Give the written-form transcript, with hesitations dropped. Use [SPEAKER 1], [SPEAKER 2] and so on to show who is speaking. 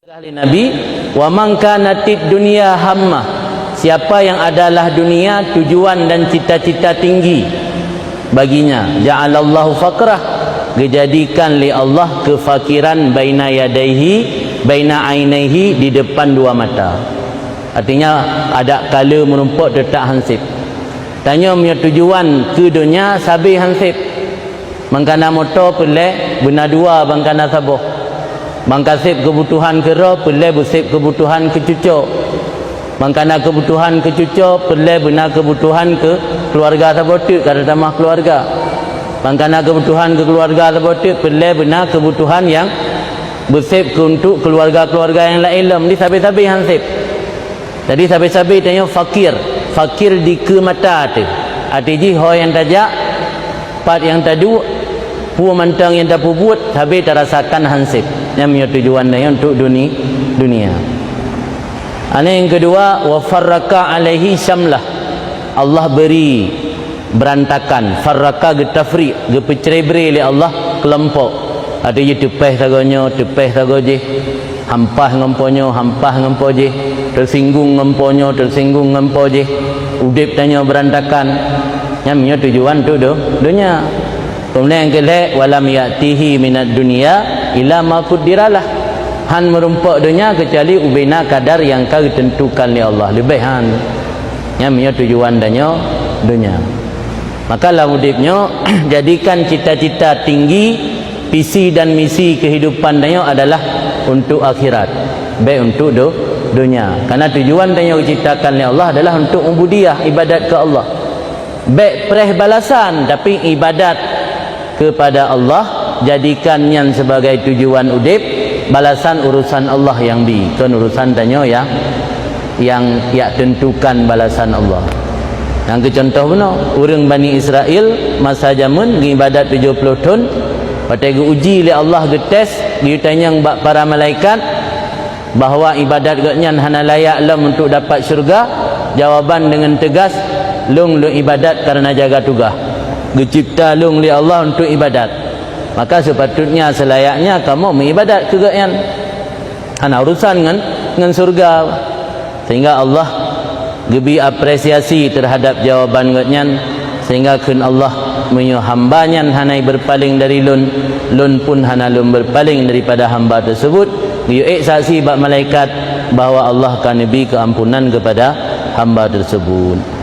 [SPEAKER 1] Ahli Nabi, wa man kanatid dunya hammah, siapa yang adalah dunia tujuan dan cita-cita tinggi baginya, ja'alallahu faqrah, dijadikan li Allah kefakiran baina yadaihi baina ainaihi, di depan dua mata. Artinya ada kala menumpuk detak hansip. Tanya punya tujuan ke dunia sabi hansip. Mangkana motor pelek benar dua bangkana saboh. Mangkasip kebutuhan kera pelai bersip kebutuhan ke cucuk. Mangkana kebutuhan ke cucuk pelai benar kebutuhan ke keluarga sabotik kada tamah keluarga. Mangkana kebutuhan ke keluarga sabotik pelai benar kebutuhan yang bersip ke untuk keluarga-keluarga yang lain. Ni sabi-sabi hansip. Jadi sabi-sabi tanya fakir. Fakir di ke mata tu. Arti ho yang tajak part yang tadu pu mantang yang tak buat sabi terasakan hansip. Yang punya tujuan dia untuk dunia. Ini yang kedua, wa farraka alaihi syamlah, Allah beri berantakan. Farraka getafri, gepecerai-berai oleh Allah kelompok. Ada je tepeh sagonya, tepeh sagoje, hampah ngemponyo, hampah ngempoje, tersinggung ngemponyo, tersinggung ngempoje. Udip tanya berantakan. Yang punya tujuan tu dunia. Kemudian yang kedua, walam ya'tihi minad dunia ila ma qaddiralah, han merumpuk dunia kecuali ubina kadar yang kau tentukan oleh Allah. Lebih han yang punya tujuan dunia. Maka lah mudiknya jadikan cita-cita tinggi, visi dan misi kehidupan dia adalah untuk akhirat, baik untuk dunia. Karena tujuan dia diciptakan oleh Allah adalah untuk ubudiah, ibadat ke Allah. Baik perih balasan, tapi ibadat kepada Allah, jadikannya sebagai tujuan udip, balasan urusan Allah yang di kan urusan tanya yang tentukan balasan Allah. Yang ke contoh benar orang Bani Israel masa zaman ibadat 70 tahun, pada uji oleh Allah getes ditanya para malaikat bahawa ibadat gaknya hana layak lam untuk dapat syurga. Jawaban dengan tegas, lung ibadat karena jaga tugas. Dicipta lung li Allah untuk ibadat, maka sepatutnya selayaknya kamu mengibadat kegakyan hana urusan dengan surga. Sehingga Allah gebi apresiasi terhadap jawaban gakyan, sehingga kun Allah menyo hambanya hanai berpaling dari lun pun hana lun berpaling daripada hamba tersebut. Diuk saksi bak malaikat bahawa Allah akan beri keampunan kepada hamba tersebut.